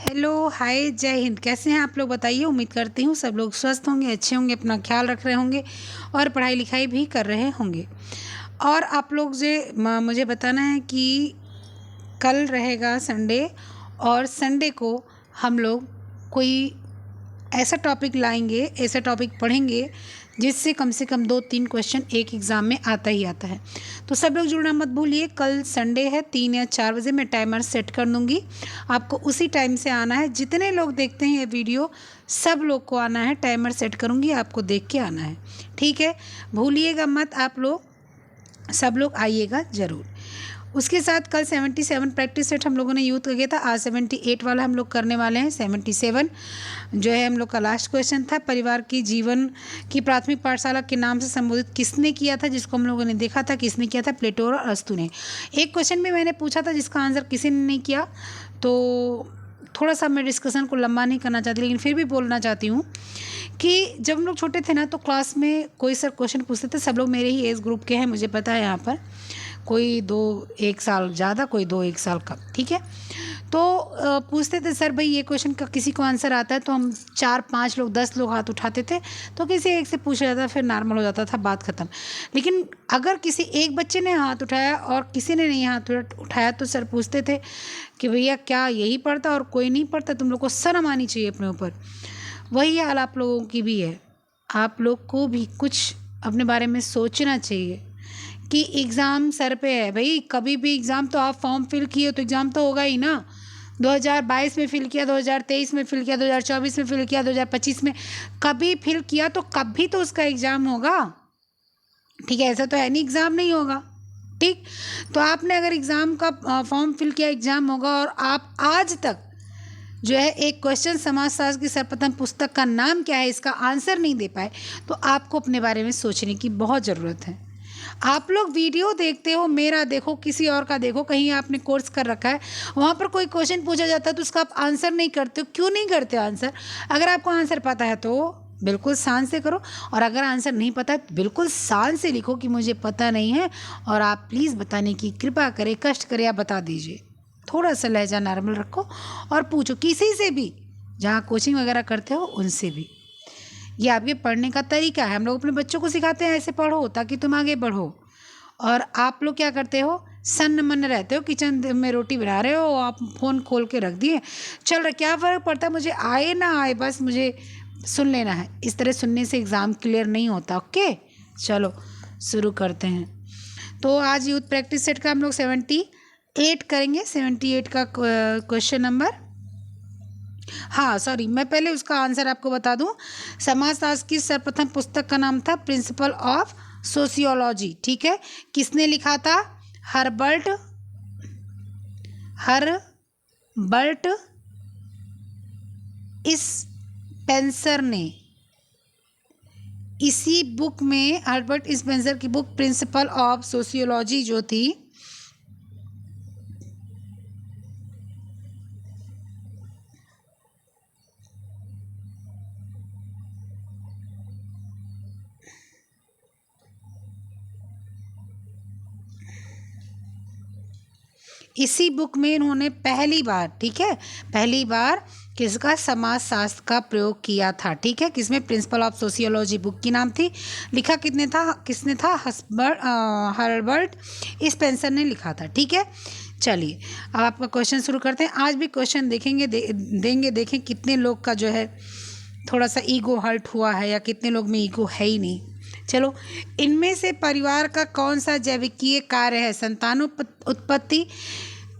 Hello, हाय, जय हिंद। कैसे हैं आप लोग? बताइए। उम्मीद करती हूँ सब लोग स्वस्थ होंगे, अच्छे होंगे, अपना ख्याल रख रहे होंगे और पढ़ाई लिखाई भी कर रहे होंगे। और आप लोग मुझे बताना है कि कल रहेगा संडे, और संडे को हम लोग कोई ऐसा टॉपिक लाएंगे, ऐसा टॉपिक पढ़ेंगे जिससे कम से कम 2-3 क्वेश्चन एक एग्ज़ाम में आता ही आता है। तो सब लोग जुड़ना मत भूलिए। कल संडे है, 3 या 4 बजे मैं टाइमर सेट कर दूँगी। आपको उसी टाइम से आना है। जितने लोग देखते हैं ये वीडियो, सब लोग को आना है। टाइमर सेट करूँगी, आपको देख के आना है, ठीक है? भूलिएगा मत, आप लोग सब लोग आइएगा ज़रूर। उसके साथ कल 77 प्रैक्टिस सेट हम लोगों ने यूथ का किया था। आज 78 वाला हम लोग करने वाले हैं। 77 जो है हम लोग का लास्ट क्वेश्चन था। परिवार की जीवन की प्राथमिक पाठशाला के नाम से संबोधित किसने किया था, जिसको हम लोगों ने देखा था किसने किया था? प्लेटो और अरस्तू ने। एक क्वेश्चन भी मैंने पूछा था जिसका आंसर किसी ने नहीं किया, तो थोड़ा सा मैं डिस्कशन को लंबा नहीं करना चाहती, लेकिन फिर भी बोलना चाहती हूँ कि जब हम लोग छोटे थे ना, तो क्लास में कोई सर क्वेश्चन पूछते थे। सब लोग मेरे ही एज ग्रुप के हैं, मुझे पता है। यहाँ पर कोई 2-1 साल ज़्यादा, कोई 2-1 साल कम, ठीक है? तो पूछते थे, सर भाई ये क्वेश्चन का किसी को आंसर आता है? तो हम 4-5 लोग, 10 लोग हाथ उठाते थे। तो किसी एक से पूछा जाता, फिर नॉर्मल हो जाता था, बात ख़त्म। लेकिन अगर किसी एक बच्चे ने हाथ उठाया और किसी ने नहीं हाथ उठाया, तो सर पूछते थे कि भैया क्या यही पढ़ता और कोई नहीं पढ़ता? तुम लोग को शर्म आनी चाहिए अपने ऊपर। वही हाल आप लोगों की भी है। आप लोग को भी कुछ अपने बारे में सोचना चाहिए कि एग्ज़ाम सर पे है भाई। कभी भी एग्ज़ाम, तो आप फॉर्म फिल किए तो एग्ज़ाम तो होगा ही ना। 2022 में फिल किया, 2023 में फिल किया, 2024 में फिल किया, 2025 में कभी फिल किया, तो कभी तो उसका एग्ज़ाम होगा, ठीक है? ऐसा तो है नहीं एग्ज़ाम नहीं होगा, ठीक? तो आपने अगर एग्ज़ाम का फॉर्म फिल किया, एग्ज़ाम होगा, और आप आज तक जो है एक क्वेश्चन समाजशास्त्र की सर्वप्रथम पुस्तक का नाम क्या है, इसका आंसर नहीं दे पाए, तो आपको अपने बारे में सोचने की बहुत ज़रूरत है। आप लोग वीडियो देखते हो, मेरा देखो, किसी और का देखो, कहीं आपने कोर्स कर रखा है, वहाँ पर कोई क्वेश्चन पूछा जाता है तो उसका आप आंसर नहीं करते हो। क्यों नहीं करते हो आंसर? अगर आपको आंसर पता है तो बिल्कुल शान से करो, और अगर आंसर नहीं पता है तो बिल्कुल शान से लिखो कि मुझे पता नहीं है, और आप प्लीज़ बताने की कृपा करें, कष्ट करें, आप बता दीजिए। थोड़ा सा लहजा नॉर्मल रखो और पूछो किसी से भी, जहाँ कोचिंग वगैरह करते हो उनसे भी। ये आपके पढ़ने का तरीका है। हम लोग अपने बच्चों को सिखाते हैं ऐसे पढ़ो ताकि तुम आगे बढ़ो। और आप लोग क्या करते हो? सन्न मन रहते हो, किचन में रोटी बना रहे हो, आप फ़ोन खोल के रख दिए, चल रहा, क्या फ़र्क पड़ता है? मुझे आए ना आए, बस मुझे सुन लेना है। इस तरह सुनने से एग्ज़ाम क्लियर नहीं होता। ओके, चलो शुरू करते हैं। तो आज यूथ प्रैक्टिस सेट का हम लोग 78 करेंगे। 78 का क्वेश्चन नंबर, हाँ सॉरी, मैं पहले उसका आंसर आपको बता दूं। समाजशास्त्र की सर्वप्रथम पुस्तक का नाम था प्रिंसिपल ऑफ सोशियोलॉजी, ठीक है? किसने लिखा था? हर्बर्ट स्पेंसर ने। इसी बुक में, हर्बर्ट स्पेंसर की बुक प्रिंसिपल ऑफ सोशियोलॉजी जो थी, इसी बुक में इन्होंने पहली बार, ठीक है, पहली बार किसका? समाजशास्त्र का प्रयोग किया था, ठीक है? किसमें? प्रिंसिपल ऑफ सोशियोलॉजी बुक की नाम थी। लिखा किसने था? हर्बर्ट स्पेंसर ने लिखा था, ठीक है? चलिए अब आपका क्वेश्चन शुरू करते हैं। आज भी क्वेश्चन देखेंगे, देंगे, देखें कितने लोग का जो है थोड़ा सा ईगो हर्ट हुआ है, या कितने लोग में ईगो है ही नहीं। चलो, इनमें से परिवार का कौन सा जैविकीय कार्य है? संतानोत्पत्ति,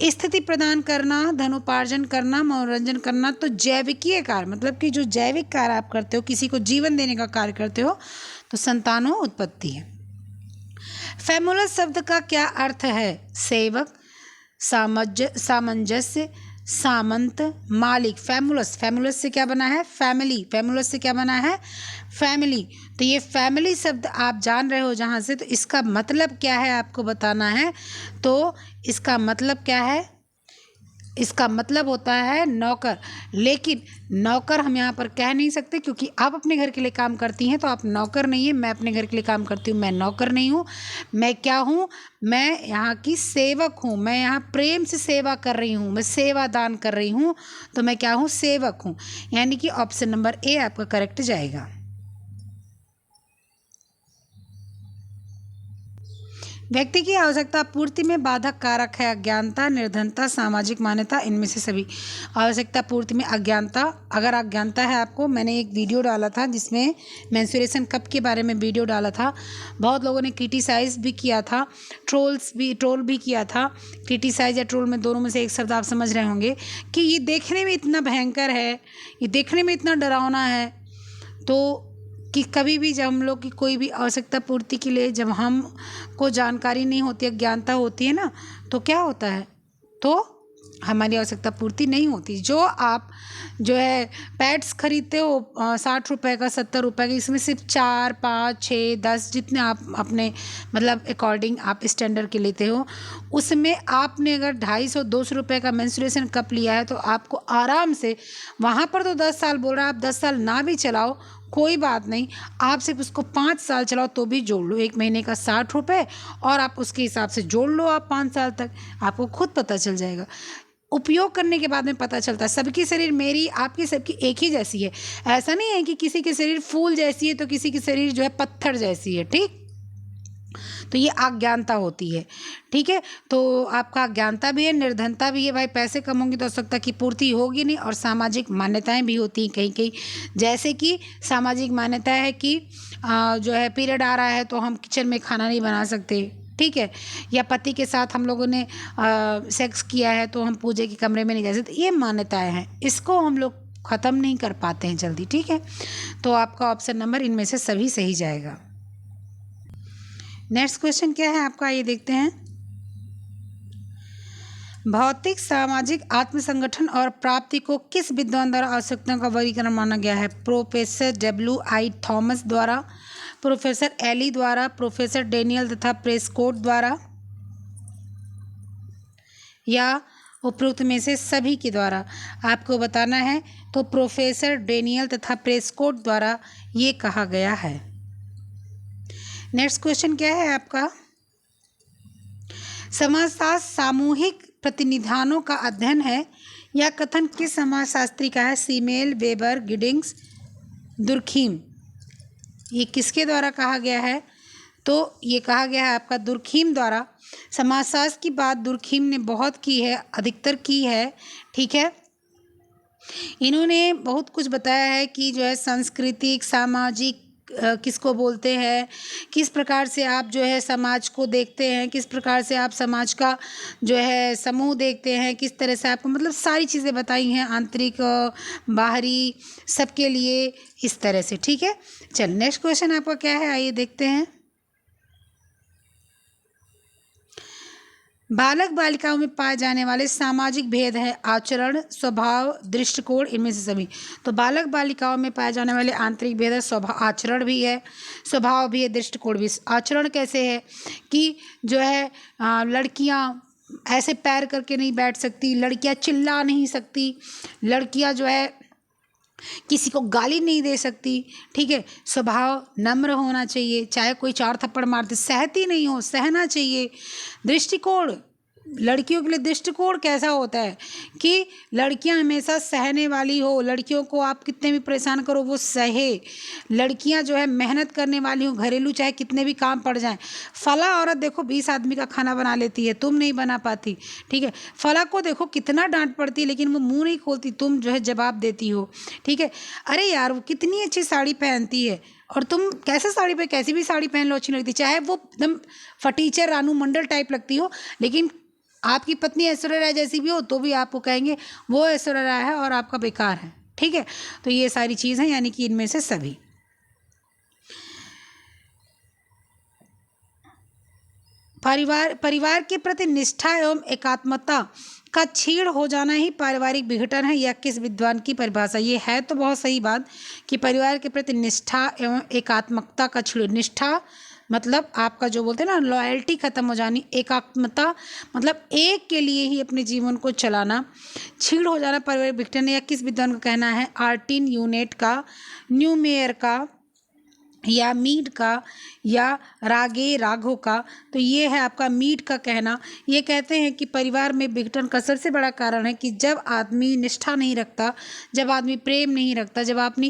स्थिति प्रदान करना, धनोपार्जन करना, मनोरंजन करना। तो जैविकीय कार्य मतलब कि जो जैविक कार्य आप करते हो, किसी को जीवन देने का कार्य करते हो, तो संतानोत्पत्ति है। फैमुलस शब्द का क्या अर्थ है? सेवक, सामंजस्य, सामंत, मालिक। फैमुलस से क्या बना है? फैमिली। फैमुलस से क्या बना है? फैमिली। तो ये फैमिली शब्द आप जान रहे हो जहाँ से, तो इसका मतलब क्या है आपको बताना है। तो इसका मतलब क्या है? इसका मतलब होता है नौकर। लेकिन नौकर हम यहाँ पर कह नहीं सकते, क्योंकि आप अपने घर के लिए काम करती हैं तो आप नौकर नहीं है। मैं अपने घर के लिए काम करती हूँ, मैं नौकर नहीं हूँ। मैं क्या हूँ? मैं यहाँ की सेवक हूँ। मैं यहाँ प्रेम से सेवा कर रही हूँ, मैं सेवा दान कर रही हूँ, तो मैं क्या हूँ? सेवक हूँ। यानी कि ऑप्शन नंबर ए आपका करेक्ट जाएगा। व्यक्ति की आवश्यकता पूर्ति में बाधक कारक है अज्ञानता, निर्धनता, सामाजिक मान्यता, इनमें से सभी। आवश्यकता पूर्ति में अज्ञानता। अगर अज्ञानता है आपको, मैंने एक वीडियो डाला था जिसमें मेंस्ट्रुएशन कप के बारे में वीडियो डाला था। बहुत लोगों ने क्रिटिसाइज भी किया था, ट्रोल भी किया था। क्रिटिसाइज या ट्रोल में दोनों में से एक शब्द आप समझ रहे होंगे कि ये देखने में इतना भयंकर है, ये देखने में इतना डरावना है। तो कि कभी भी जब हम लोग की कोई भी आवश्यकता पूर्ति के लिए जब हम को जानकारी नहीं होती, अज्ञानता होती है ना, तो क्या होता है? तो हमारी आवश्यकता पूर्ति नहीं होती। जो आप जो है पैड्स खरीदते हो 60 रुपये का, 70 रुपये का, इसमें सिर्फ 4, 5, 6, 10 जितने आप अपने मतलब अकॉर्डिंग आप स्टैंडर्ड के लेते हो, उसमें आपने अगर 250 200 रुपये का मेंस्ट्रुएशन कप लिया है तो आपको आराम से, वहाँ पर तो 10 साल बोल रहा है, आप 10 साल ना भी चलाओ कोई बात नहीं, आप सिर्फ उसको 5 साल चलाओ तो भी जोड़ लो। एक महीने का 60 रुपये और आप उसके हिसाब से जोड़ लो, आप 5 साल तक, आपको खुद पता चल जाएगा। उपयोग करने के बाद में पता चलता है। सबकी शरीर मेरी आपकी सबकी एक ही जैसी है। ऐसा नहीं है कि किसी की शरीर फूल जैसी है तो किसी की शरीर जो है पत्थर जैसी है, ठीक। तो ये अज्ञानता होती है, ठीक है। तो आपका अज्ञानता भी है, निर्धनता भी है। भाई पैसे कम होंगे तो आवश्यकता की पूर्ति होगी नहीं। और सामाजिक मान्यताएं भी होती हैं कहीं कहीं, जैसे कि सामाजिक मान्यता है कि जो है पीरियड आ रहा है तो हम किचन में खाना नहीं बना सकते, ठीक है। या पति के साथ हम लोगों ने सेक्स किया है तो हम पूजे के कमरे में नहीं जा सकते। ये मान्यताएं हैं, इसको हम लोग ख़त्म नहीं कर पाते हैं जल्दी, ठीक है। तो आपका ऑप्शन नंबर इनमें से सभी सही जाएगा। नेक्स्ट क्वेश्चन क्या है आपका, ये देखते हैं। भौतिक सामाजिक आत्मसंगठन और प्राप्ति को किस विद्वान द्वारा आवश्यकताओं का वर्गीकरण माना गया है? Professor W.I. थॉमस द्वारा, प्रोफेसर एली द्वारा, प्रोफेसर डेनियल तथा प्रेस्कोट द्वारा, या उपरोक्त में से सभी के द्वारा? आपको बताना है। तो प्रोफेसर डेनियल तथा प्रेस्कोट द्वारा ये कहा गया है। नेक्स्ट क्वेश्चन क्या है आपका? समाजशास्त्र सामूहिक प्रतिनिधानों का अध्ययन है। यह कथन किस समाजशास्त्री का है? सीमेल, वेबर, गिडिंग्स, दुर्खीम। ये किसके द्वारा कहा गया है? तो ये कहा गया है आपका दुर्खीम द्वारा। समाजशास्त्र की बात दुर्खीम ने बहुत की है, अधिकतर की है, ठीक है। इन्होंने बहुत कुछ बताया है कि जो है सांस्कृतिक, सामाजिक किसको बोलते हैं, किस प्रकार से आप जो है समाज को देखते हैं, किस प्रकार से आप समाज का जो है समूह देखते हैं, किस तरह से आपको मतलब सारी चीज़ें बताई हैं, आंतरिक बाहरी सबके लिए, इस तरह से, ठीक है। चल नेक्स्ट क्वेश्चन आपका क्या है, आइए देखते हैं। बालक बालिकाओं में पाए जाने वाले सामाजिक भेद है आचरण, स्वभाव, दृष्टिकोण, इनमें से सभी। तो बालक बालिकाओं में पाए जाने वाले आंतरिक भेद है स्वभाव, आचरण भी है, स्वभाव भी है, दृष्टिकोण भी। आचरण कैसे है कि जो है लड़कियां ऐसे पैर करके नहीं बैठ सकती, लड़कियां चिल्ला नहीं सकती, लड़कियां जो है किसी को गाली नहीं दे सकती, ठीक है। स्वभाव नम्र होना चाहिए, चाहे कोई 4 थप्पड़ मारते सहती नहीं हो, सहना चाहिए। दृष्टिकोण, लड़कियों के लिए दृष्टिकोण कैसा होता है कि लड़कियां हमेशा सहने वाली हो, लड़कियों को आप कितने भी परेशान करो वो सहे, लड़कियां जो है मेहनत करने वाली हो, घरेलू चाहे कितने भी काम पड़ जाएं। फला औरत देखो 20 आदमी का खाना बना लेती है, तुम नहीं बना पाती, ठीक है। फला को देखो कितना डांट पड़ती है लेकिन वो मुंह नहीं खोलती, तुम जो है जवाब देती हो, ठीक है। अरे यार वो कितनी अच्छी साड़ी पहनती है और तुम कैसे साड़ी पे कैसी भी साड़ी पहन लो अच्छी लगती, चाहे वो एकदम फटीचर रानू मंडल टाइप लगती हो, लेकिन आपकी पत्नी ऐश्वर्या राय जैसी भी हो तो भी आपको कहेंगे वो ऐश्वर्या राय है और आपका बेकार है, ठीक है। तो ये सारी चीज़ है, यानी कि इनमें से सभी। परिवार के प्रति निष्ठा एवं एकात्मता का क्षीण हो जाना ही पारिवारिक विघटन है, यह किस विद्वान की परिभाषा? ये है तो बहुत सही बात कि परिवार के प्रति निष्ठा एवं एकात्मकता का क्षीण, निष्ठा मतलब आपका जो बोलते हैं ना लॉयल्टी खत्म हो जानी, एकात्मता मतलब एक के लिए ही अपने जीवन को चलाना, छीड़ हो जाना पारिवारिक विघटन, या किस विद्वान का कहना है, आर्टिन यूनेट का, न्यूमेयर का, या मीड का, या रागे राघो का। तो ये है आपका मीड का कहना। ये कहते हैं कि परिवार में विघटन का सबसे बड़ा कारण है कि जब आदमी निष्ठा नहीं रखता, जब आदमी प्रेम नहीं रखता, जब आदमी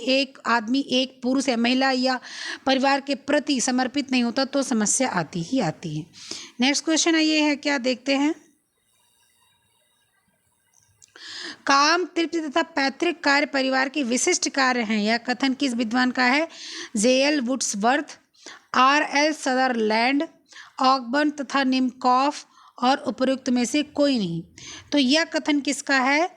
एक पुरुष या महिला या परिवार के प्रति समर्पित नहीं होता, तो समस्या आती ही आती है। नेक्स्ट क्वेश्चन ये है, क्या देखते हैं, काम तृप्ति तथा पैतृक कार्य परिवार के विशिष्ट कार्य हैं। यह कथन किस विद्वान का है, जेएल वुड्सवर्थ, आर.एल. सदरलैंड, ऑकबर्न तथा निमकॉफ, और उपयुक्त में से कोई नहीं। तो यह कथन किसका है,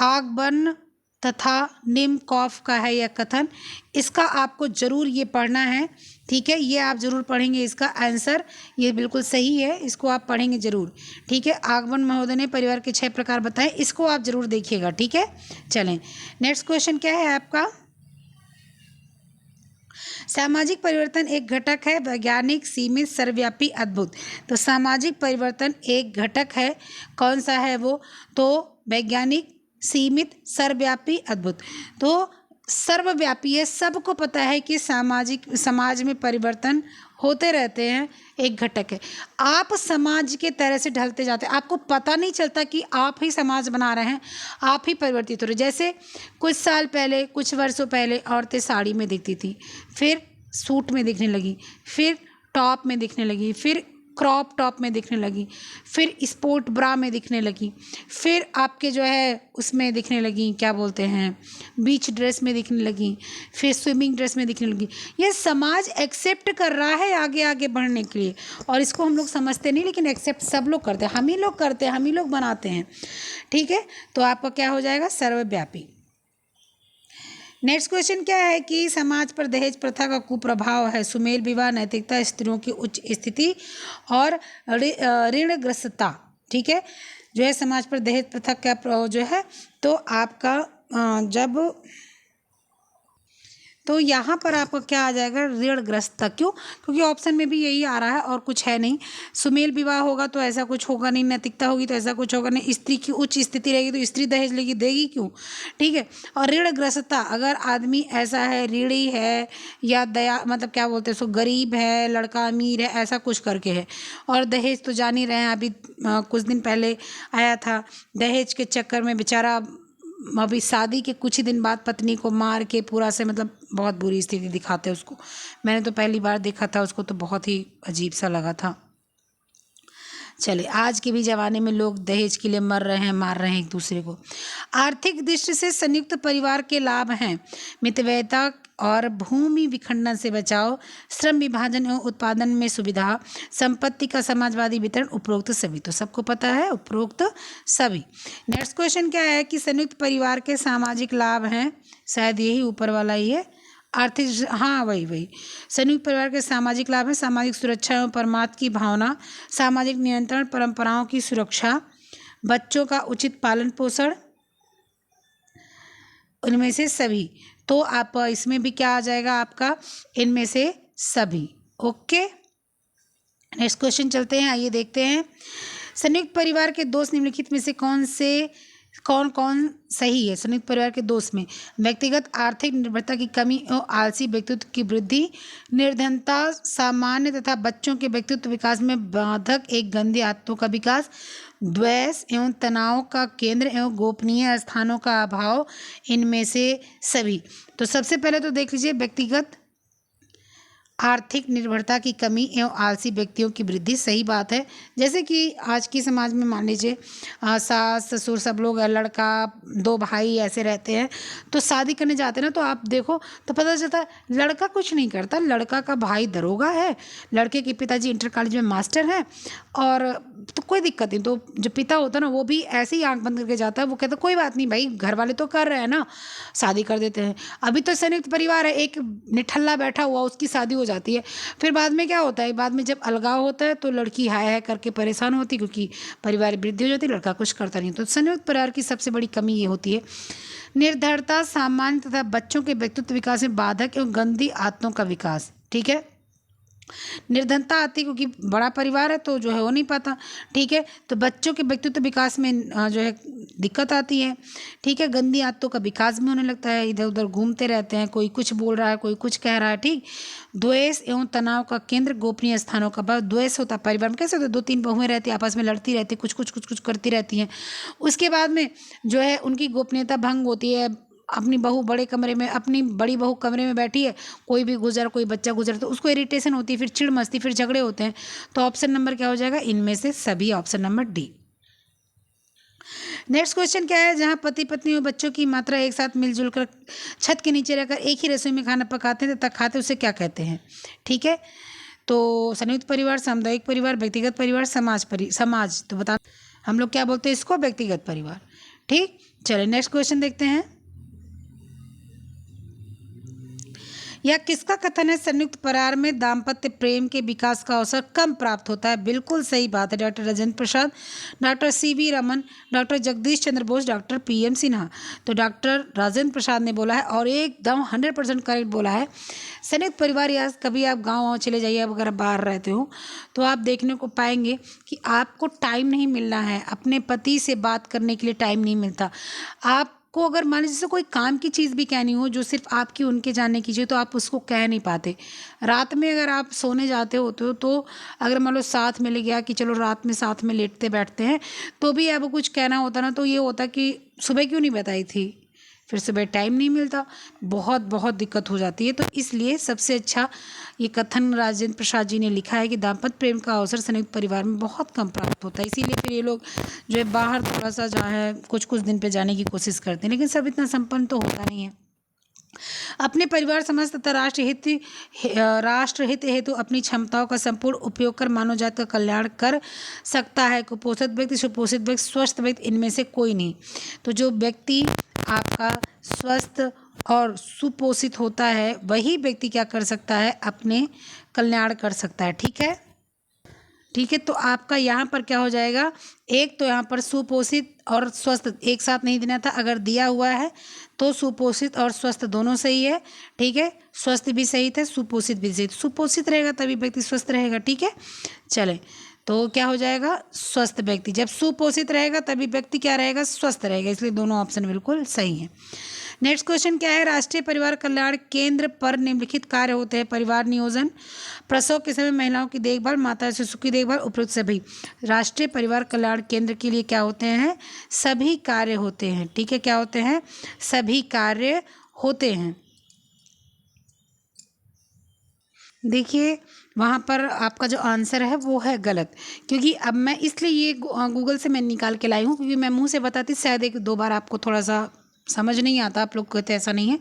ऑकबर्न तथा निमकॉफ का है यह कथन। इसका आपको जरूर ये पढ़ना है, ठीक है, ये आप जरूर पढ़ेंगे, इसका आंसर ये बिल्कुल सही है, इसको आप पढ़ेंगे जरूर, ठीक है। ऑकबर्न महोदय ने परिवार के 6 प्रकार बताए, इसको आप जरूर देखिएगा, ठीक है। चलें, नेक्स्ट क्वेश्चन क्या है आपका, सामाजिक परिवर्तन एक घटक है, वैज्ञानिक, सीमित, सर्वव्यापी, अद्भुत। तो सामाजिक परिवर्तन एक घटक है, कौन सा है वो, तो वैज्ञानिक, सीमित, सर्वव्यापी, अद्भुत। तो सर्वव्यापी है, सबको पता है कि समाज में परिवर्तन होते रहते हैं, एक घटक है। आप समाज के तरह से ढलते जाते हैं, आपको पता नहीं चलता कि आप ही समाज बना रहे हैं, आप ही परिवर्तित हो रहे। जैसे कुछ साल पहले, कुछ वर्षों पहले औरतें साड़ी में दिखती थी, फिर सूट में दिखने लगी, फिर टॉप में दिखने लगी, फिर क्रॉप टॉप में दिखने लगी, फिर स्पोर्ट ब्रा में दिखने लगी, फिर आपके जो है उसमें दिखने लगी, क्या बोलते हैं, बीच ड्रेस में दिखने लगी, फिर स्विमिंग ड्रेस में दिखने लगी। ये समाज एक्सेप्ट कर रहा है आगे आगे बढ़ने के लिए, और इसको हम लोग समझते नहीं, लेकिन एक्सेप्ट सब लोग करते हैं, हम ही लोग करते हैं, हम ही लोग बनाते हैं, ठीक है। तो आपका क्या हो जाएगा, सर्वव्यापी। नेक्स्ट क्वेश्चन क्या है कि समाज पर दहेज प्रथा का कुप्रभाव है, सुमेल विवाह, नैतिकता, स्त्रियों की उच्च स्थिति, और ऋणग्रस्तता, ठीक है। जो है समाज पर दहेज प्रथा क्या प्रभाव जो है, तो आपका तो यहाँ पर आपका क्या आ जाएगा, ऋणग्रस्तता। क्यों, क्योंकि ऑप्शन में भी यही आ रहा है और कुछ है नहीं। सुमेल विवाह होगा तो ऐसा कुछ होगा नहीं, नैतिकता होगी तो ऐसा कुछ होगा नहीं, स्त्री की उच्च स्थिति रहेगी तो स्त्री दहेज लेगी, देगी क्यों, ठीक है। और ऋणग्रस्तता, अगर आदमी ऐसा है, ऋणी है, या दया मतलब क्या बोलते हैं उसको, गरीब है, लड़का अमीर है, ऐसा कुछ करके है। और दहेज तो जान ही रहे हैं, अभी कुछ दिन पहले आया था, दहेज के चक्कर में बेचारा अभी शादी के कुछ ही दिन बाद पत्नी को मार के पूरा से मतलब बहुत बुरी स्थिति दिखाते हैं उसको। मैंने तो पहली बार देखा था उसको, तो बहुत ही अजीब सा लगा था। चले, आज के भी ज़माने में लोग दहेज के लिए मर रहे हैं, मार रहे हैं एक दूसरे को। आर्थिक दृष्टि से संयुक्त परिवार के लाभ हैं, मितव्ययता और भूमि विखंडन से बचाव, श्रम विभाजन एवं उत्पादन में सुविधा, संपत्ति का समाजवादी वितरण, उपरोक्त सभी। तो सबको पता है उपरोक्त सभी। नेक्स्ट क्वेश्चन क्या है कि संयुक्त परिवार के सामाजिक लाभ हैं, शायद यही ऊपर वाला ही है, आर्थिक, हाँ वही संयुक्त परिवार के सामाजिक लाभ है, सामाजिक सुरक्षा एवं परमात्म की भावना, सामाजिक नियंत्रण, परंपराओं की सुरक्षा, बच्चों का उचित पालन पोषण, उनमें से सभी। तो आप इसमें भी क्या आ जाएगा आपका, इनमें से सभी। ओके, नेक्स्ट क्वेश्चन चलते हैं, आइए देखते हैं। संयुक्त परिवार के दोष निम्नलिखित में से कौन कौन सही है। संयुक्त परिवार के दोष में व्यक्तिगत आर्थिक निर्भरता की कमी और आलसी व्यक्तित्व की वृद्धि, निर्धनता, सामान्य तथा बच्चों के व्यक्तित्व विकास में बाधक एक गंदी आदतों का विकास, द्वेष एवं तनाव का केंद्र एवं गोपनीय स्थानों का अभाव, इनमें से सभी। तो सबसे पहले तो देख लीजिए, व्यक्तिगत आर्थिक निर्भरता की कमी एवं आलसी व्यक्तियों की वृद्धि, सही बात है। जैसे कि आज की समाज में मान लीजिए सास ससुर सब लोग, लड़का 2 भाई ऐसे रहते हैं, तो शादी करने जाते हैं ना, तो आप देखो तो पता चलता है लड़का कुछ नहीं करता, लड़का का भाई दरोगा है, लड़के के पिताजी इंटर कॉलेज में मास्टर हैं, और तो कोई दिक्कत नहीं। तो जो पिता होता है ना, वो भी ऐसे ही आंख बंद करके जाता है, वो कहता कोई बात नहीं भाई, घर वाले तो कर रहे हैं ना, शादी कर देते हैं। अभी तो संयुक्त परिवार है, एक निठल्ला बैठा हुआ उसकी शादी हो जाती है, फिर बाद में क्या होता है, बाद में जब अलगाव होता है तो लड़की हाय हाय करके परेशान होती, क्योंकि परिवार वृद्धि हो जाती है, लड़का कुछ करता नहीं। तो संयुक्त परिवार की सबसे बड़ी कमी ये होती है, निर्धरता, सामान्य तथा बच्चों के व्यक्तित्व विकास में बाधक एवं गंदी आदतों का विकास, ठीक है। निर्धनता आती है क्योंकि बड़ा परिवार है तो जो है हो नहीं पाता। ठीक है, तो बच्चों के व्यक्तित्व विकास में जो है दिक्कत आती है। ठीक है, गंदी आदतों का विकास भी होने लगता है, इधर उधर घूमते रहते हैं, कोई कुछ बोल रहा है, कोई कुछ कह रहा है। ठीक, द्वेष एवं तनाव का केंद्र गोपनीय स्थानों का भाव। द्वेष होता है परिवार में, कैसे होता है, 2-3 बहुएं रहती है, आपस में लड़ती रहती है, कुछ करती रहती हैं। उसके बाद में जो है उनकी गोपनीयता भंग होती है। अपनी बहू बड़े कमरे में, अपनी बड़ी बहू कमरे में बैठी है, कोई भी गुजर, कोई बच्चा गुजर, तो उसको इरिटेशन होती है, फिर चिड़ मचती, फिर झगड़े होते हैं। तो ऑप्शन नंबर क्या हो जाएगा, इनमें से सभी, option number D. Next question क्या है, जहां पति पत्नी और बच्चों की मात्रा एक साथ मिलजुल कर छत के नीचे रहकर एक ही रसोई में खाना पकाते हैं तथा खाते, उसे क्या कहते हैं। ठीक है, तो संयुक्त परिवार, सामुदायिक परिवार, व्यक्तिगत परिवार, समाज। तो बता, हम लोग क्या बोलते हैं इसको, व्यक्तिगत परिवार। ठीक, चलिए नेक्स्ट क्वेश्चन देखते हैं। यह किसका कथन है, संयुक्त परिवार में दाम्पत्य प्रेम के विकास का अवसर कम प्राप्त होता है। बिल्कुल सही बात है, doctor Rajendra Prasad, doctor CV Raman, doctor Jagdish Chandra Bose, doctor PM Sinha. तो डॉक्टर राजेंद्र प्रसाद ने बोला है और एकदम 100% करेक्ट बोला है। संयुक्त परिवार, या कभी आप गाँव चले जाइए, आप अगर बाहर रहते हो तो आप देखने को पाएंगे कि आपको टाइम नहीं मिलना है, अपने पति से बात करने के लिए टाइम नहीं मिलता। आपको अगर मान लीजिए कोई काम की चीज़ भी कहनी हो जो सिर्फ आपकी उनके जानने की चीज़, तो आप उसको कह नहीं पाते। रात में अगर आप सोने जाते होते हो तो अगर मान लो साथ में ले गया कि चलो रात में साथ में लेटते बैठते हैं, तो भी आपको कुछ कहना होता ना, तो ये होता कि सुबह क्यों नहीं बताई थी, फिर सुबह टाइम नहीं मिलता, बहुत बहुत दिक्कत हो जाती है। तो इसलिए सबसे अच्छा ये कथन राजेंद्र प्रसाद जी ने लिखा है कि दाम्पत्य प्रेम का अवसर संयुक्त परिवार में बहुत कम प्राप्त होता है। इसीलिए फिर ये लोग जो है बाहर थोड़ा सा जो है कुछ दिन पे जाने की कोशिश करते हैं, लेकिन सब इतना संपन्न तो होता नहीं है। अपने परिवार, समाज तथा राष्ट्रहित हेतु अपनी क्षमताओं का संपूर्ण उपयोग कर मानव जाति का कल्याण कर सकता है। कुपोषित व्यक्ति, सुपोषित व्यक्ति, स्वस्थ व्यक्ति, इनमें से कोई नहीं। तो जो व्यक्ति आपका स्वस्थ और सुपोषित होता है वही व्यक्ति क्या कर सकता है, अपने कल्याण कर सकता है। ठीक है, ठीक है, तो आपका यहाँ पर क्या हो जाएगा, एक तो यहाँ पर सुपोषित और स्वस्थ एक साथ नहीं देना था, अगर दिया हुआ है तो सुपोषित और स्वस्थ दोनों सही है। ठीक है, स्वस्थ भी सही था, सुपोषित भी सही, सुपोषित रहेगा तभी व्यक्ति स्वस्थ रहेगा। ठीक है, चले, तो क्या हो जाएगा, स्वस्थ व्यक्ति। जब सुपोषित रहेगा तभी व्यक्ति क्या रहेगा, स्वस्थ रहेगा, इसलिए दोनों ऑप्शन बिल्कुल सही हैं। नेक्स्ट क्वेश्चन क्या है, राष्ट्रीय परिवार कल्याण केंद्र पर निम्नलिखित कार्य होते हैं। परिवार नियोजन, प्रसव के समय महिलाओं की देखभाल, माता शिशु की देखभाल, उपयुक्त सभी। राष्ट्रीय परिवार कल्याण केंद्र के लिए क्या होते हैं, सभी कार्य होते हैं। ठीक है, क्या होते हैं, सभी कार्य होते हैं। देखिए वहाँ पर आपका जो आंसर है वो है गलत, क्योंकि अब मैं इसलिए ये गूगल से मैं निकाल के लाई हूँ, क्योंकि मैं मुंह से बताती शायद 1-2 बार आपको थोड़ा सा समझ नहीं आता, आप लोग कहते ऐसा नहीं है।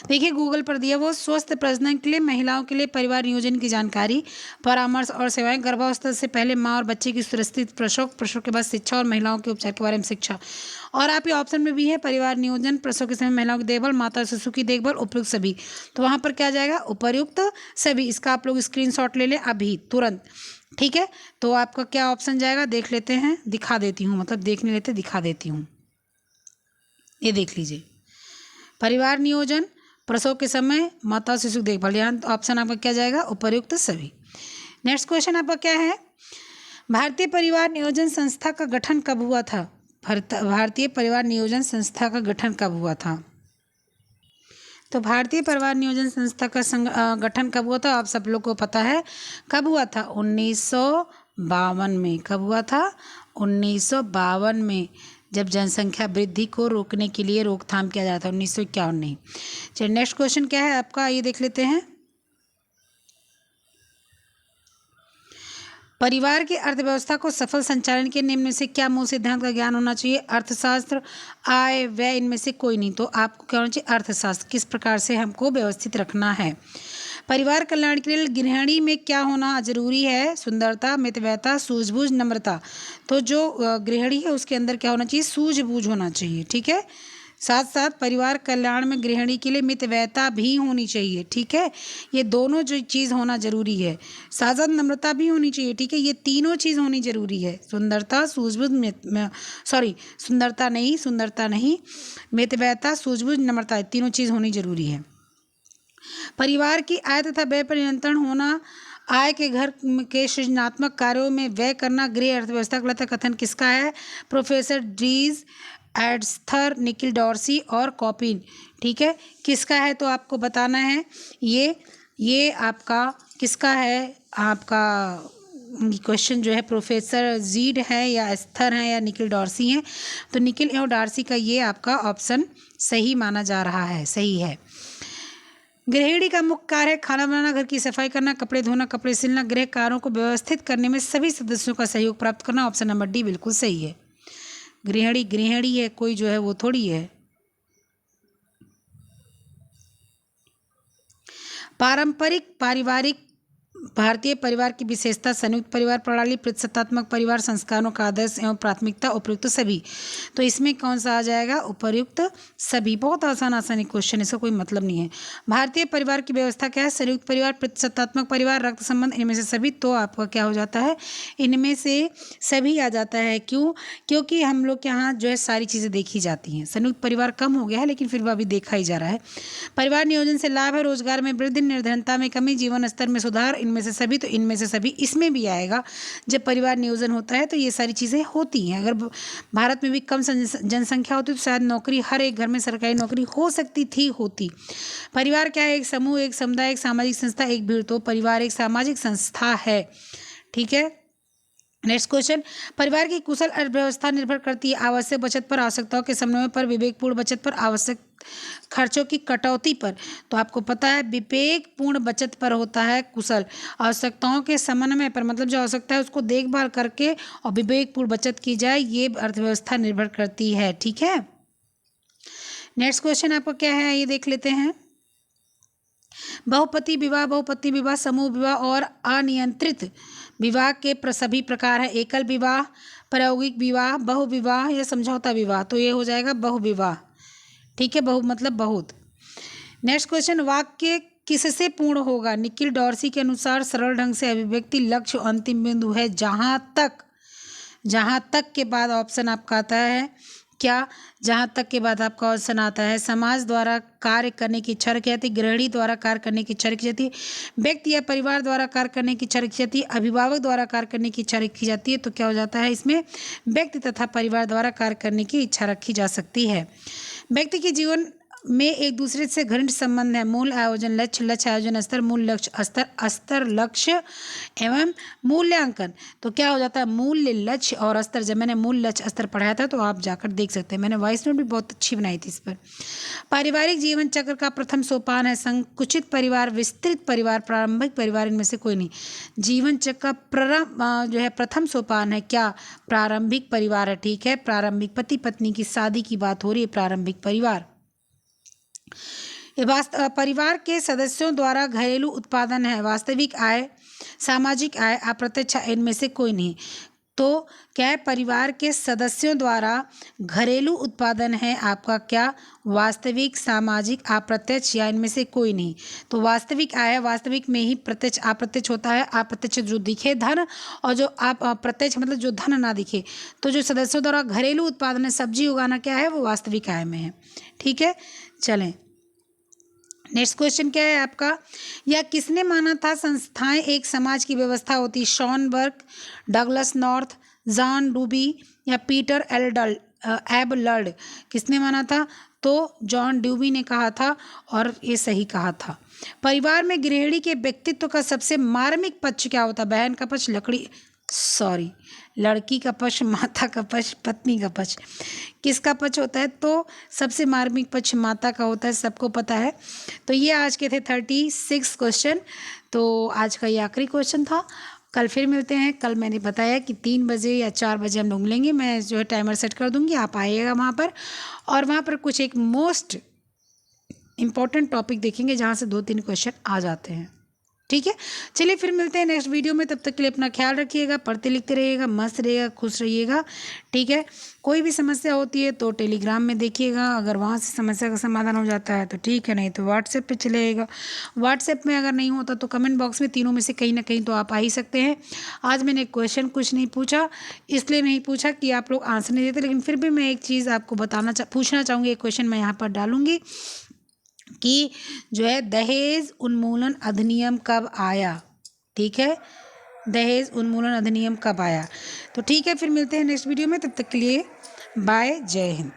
देखिए गूगल पर दिया वो स्वस्थ प्रजनन के लिए महिलाओं के लिए परिवार नियोजन की जानकारी, परामर्श और सेवाएं, गर्भावस्था से पहले माँ और बच्चे की सुरक्षित प्रसव, प्रसव के बाद शिक्षा और महिलाओं के उपचार के बारे में शिक्षा। और आप ये ऑप्शन में भी है परिवार नियोजन, प्रसव के समय महिलाओं की देखभाल, माता शिशु की देखभाल, उपयुक्त सभी। तो वहाँ पर क्या जाएगा, उपयुक्त सभी। इसका आप लोग स्क्रीनशॉट ले लें अभी तुरंत। ठीक है, तो आपका क्या ऑप्शन जाएगा, देख लेते हैं, दिखा देती हूँ, मतलब देख नहीं लेते, दिखा देती हूँ। ये देख लीजिए, परिवार नियोजन, प्रसव के समय, माता शिशु देखभाल, यहाँ ऑप्शन आपका क्या जाएगा, उपयुक्त सभी। नेक्स्ट क्वेश्चन आपका क्या है, भारतीय परिवार नियोजन संस्था का गठन कब हुआ था। भारतीय परिवार नियोजन संस्था का गठन कब हुआ था। तो भारतीय परिवार नियोजन संस्था का गठन कब हुआ था, आप सब लोग को पता है कब हुआ था, 1952 में। कब हुआ था, 1952 में, जब जनसंख्या वृद्धि को रोकने के लिए रोकथाम किया जाता था, 1951 नहीं। चलिए नेक्स्ट क्वेश्चन क्या है आपका, ये देख लेते हैं। परिवार की अर्थव्यवस्था को सफल संचालन के निम्न में से क्या मूल सिद्धांत का ज्ञान होना चाहिए। अर्थशास्त्र, आय, व्यय, इनमें से कोई नहीं। तो आपको क्या होना चाहिए, अर्थशास्त्र, किस प्रकार से हमको व्यवस्थित रखना है। परिवार कल्याण के लिए गृहिणी में क्या होना जरूरी है, सुंदरता, मितव्ययता, सूझबूझ, नम्रता। तो जो गृहिणी है उसके अंदर क्या होना चाहिए, सूझबूझ होना चाहिए। ठीक है, साथ साथ परिवार कल्याण में गृहिणी के लिए मितव्ययता भी होनी चाहिए। ठीक है, ये दोनों जो चीज़ होना जरूरी है, साथ साथ नम्रता भी होनी चाहिए। ठीक है, ये तीनों चीज़ होनी जरूरी है, सुंदरता, सूझबूझ, सुंदरता नहीं, मितव्ययता, सूझबूझ, नम्रता, तीनों चीज़ होनी जरूरी है। परिवार की आय तथा व्यय पर नियंत्रण होना आय के घर के सृजनात्मक कार्यों में व्यय करना गृह अर्थव्यवस्था का कथन किसका है? प्रोफेसर ड्रीज, एडस्थर, निकिल डॉर्सी और कॉपिन। ठीक है, किसका है तो आपको बताना है। ये आपका किसका है? आपका क्वेश्चन जो है प्रोफेसर जीड है या एस्थर है या निकिल डॉर्सी हैं। तो निकिल और डॉर्सी का ये आपका ऑप्शन सही माना जा रहा है, सही है। गृहिणी का मुख्य कार्य है खाना बनाना, घर की सफाई करना, कपड़े धोना, कपड़े सिलना, गृह कार्यों को व्यवस्थित करने में सभी सदस्यों का सहयोग प्राप्त करना। ऑप्शन नंबर डी बिल्कुल सही है। गृहिणी है, कोई जो है वो थोड़ी है। पारंपरिक पारिवारिक भारतीय परिवार की विशेषता संयुक्त परिवार प्रणाली, प्रतिसत्तात्मक परिवार, संस्कारों का आदर्श एवं प्राथमिकता, उपयुक्त सभी। तो इसमें कौन सा आ जाएगा? उपयुक्त सभी। बहुत आसान क्वेश्चन, इसका कोई मतलब नहीं है। भारतीय परिवार की व्यवस्था क्या है? संयुक्त परिवार, प्रतिसत्तात्मक परिवार, रक्त संबंध, इनमें से सभी। तो आपका क्या हो जाता है? इनमें से सभी आ जाता है। क्यों? क्योंकि हम लोग के यहाँ जो है सारी चीज़ें देखी जाती हैं। संयुक्त परिवार कम हो गया है लेकिन फिर भी अभी देखा ही जा रहा है। परिवार नियोजन से लाभ है रोजगार में वृद्धि, निर्धनता में कमी, जीवन स्तर में सुधार, इनमें से सभी। तो इनमें से सभी इसमें भी आएगा। जब परिवार नियोजन होता है तो ये सारी चीज़ें होती हैं। अगर भारत में भी कम जनसंख्या होती तो शायद नौकरी, हर एक घर में सरकारी नौकरी हो सकती थी, होती। परिवार क्या है? एक समूह, एक समुदाय, एक सामाजिक संस्था, एक भीड़। तो परिवार एक सामाजिक संस्था है। ठीक है, नेक्स्ट क्वेश्चन। परिवार की कुशल अर्थव्यवस्था निर्भर करती है आवश्यक बचत पर, आवश्यकताओं के समन्वय पर, विवेकपूर्ण बचत पर, आवश्यक खर्चों की कटौती पर। तो आपको पता है विवेकपूर्ण बचत पर होता है कुशल, आवश्यकताओं के समन्वय पर मतलब जो आवश्यकता है उसको देखभाल करके और विवेकपूर्ण बचत की जाए, ये अर्थव्यवस्था निर्भर करती है। ठीक है, नेक्स्ट क्वेश्चन आपको क्या है ये देख लेते हैं। बहुपति विवाह, समूह विवाह और अनियंत्रित विवाह के सभी प्रकार है। एकल विवाह, प्रायोगिक विवाह, बहुविवाह या समझौता विवाह। तो ये हो जाएगा बहुविवाह। ठीक है, बहु मतलब बहुत। नेक्स्ट क्वेश्चन, वाक्य किससे पूर्ण होगा? निकिल डॉर्सी के अनुसार सरल ढंग से अभिव्यक्ति लक्ष्य अंतिम बिंदु है। जहाँ तक के बाद ऑप्शन आपका आता है क्या? जहाँ तक के बाद आपका ऑप्शन आता है समाज द्वारा कार्य करने की इच्छा रखी जाती, गृहिणी द्वारा कार्य करने की इच्छा रखी जाती, व्यक्ति या परिवार द्वारा कार्य करने की इच्छा रखी जाती, अभिभावक द्वारा कार्य करने की इच्छा रखी जाती है। तो क्या हो जाता है इसमें? व्यक्ति तथा परिवार द्वारा कार्य करने की इच्छा रखी जा सकती है। व्यक्ति के जीवन में एक दूसरे से घनिष्ठ संबंध है। मूल आयोजन लक्ष्य, लक्ष्य आयोजन स्तर, मूल लक्ष्य स्तर, स्तर लक्ष्य एवं मूल्यांकन। तो क्या हो जाता है? मूल्य, लक्ष्य और स्तर। जब मैंने मूल लक्ष्य स्तर पढ़ाया था तो आप जाकर देख सकते हैं, मैंने वॉइस नोट भी बहुत अच्छी बनाई थी इस पर। पारिवारिक जीवन चक्र का प्रथम सोपान है संकुचित परिवार, विस्तृत परिवार, प्रारंभिक परिवार। इनमें से कोई नहीं। जीवन चक्र का जो है प्रथम सोपान है क्या? प्रारंभिक परिवार है। ठीक है, प्रारंभिक पति पत्नी की शादी की बात हो रही है, प्रारंभिक परिवार। परिवार के सदस्यों द्वारा घरेलू उत्पादन है वास्तविक आय, सामाजिक आय, अप्रत्यक्ष आय। इनमें से कोई नहीं। तो क्या है? परिवार के सदस्यों द्वारा घरेलू उत्पादन है आपका क्या? वास्तविक, सामाजिक, अप्रत्यक्ष या इनमें से कोई नहीं। तो वास्तविक आय है, वास्तविक में ही प्रत्यक्ष अप्रत्यक्ष होता है। अप्रत्यक्ष जो दिखे धन और जो प्रत्यक्ष मतलब जो धन ना दिखे। तो जो सदस्यों द्वारा घरेलू उत्पादन है, सब्जी उगाना क्या है? वो वास्तविक आय में है। ठीक है, चलें नेक्स्ट क्वेश्चन क्या है आपका? यह किसने माना था संस्थाएं एक समाज की व्यवस्था होती? शॉनबर्ग, डगलस नॉर्थ, जॉन डूबी या पीटर एबलर्ड। किसने माना था? तो जॉन ड्यूबी ने कहा था और ये सही कहा था। परिवार में गृहिणी के व्यक्तित्व का सबसे मार्मिक पक्ष क्या होता? बहन का पक्ष, लड़की का पक्ष, माता का पक्ष, पत्नी का पक्ष। किसका पक्ष होता है? तो सबसे मार्मिक पक्ष माता का होता है, सबको पता है। तो ये आज के थे 36 क्वेश्चन। तो आज का ये आखिरी क्वेश्चन था। कल फिर मिलते हैं। कल मैंने बताया कि 3 बजे या 4 बजे हम लोग मिलेंगे। मैं जो है टाइमर सेट कर दूँगी, आप आइएगा वहाँ पर, और वहाँ पर कुछ एक मोस्ट इम्पॉर्टेंट टॉपिक देखेंगे जहाँ से 2-3 क्वेश्चन आ जाते हैं। ठीक है, चलिए फिर मिलते हैं नेक्स्ट वीडियो में। तब तक के लिए अपना ख्याल रखिएगा, पढ़ते लिखते रहिएगा, मस्त रहिएगा, खुश रहिएगा। ठीक है, कोई भी समस्या होती है तो टेलीग्राम में देखिएगा, अगर वहाँ से समस्या का समाधान हो जाता है तो ठीक है, नहीं तो व्हाट्सएप पे चलेगा। व्हाट्सएप में अगर नहीं होता तो कमेंट बॉक्स में तीनों में से कहीं ना कहीं तो आप आ ही सकते हैं। आज मैंने क्वेश्चन कुछ नहीं पूछा, इसलिए नहीं पूछा कि आप लोग आंसर नहीं देते, लेकिन फिर भी मैं एक चीज़ आपको पूछना चाहूँगी। एक क्वेश्चन मैं यहाँ पर डालूँगी कि जो है दहेज उन्मूलन अधिनियम कब आया? ठीक है। दहेज उन्मूलन अधिनियम कब आया? तो ठीक है, फिर मिलते हैं नेक्स्ट वीडियो में, तब तक के लिए बाय, जय हिंद।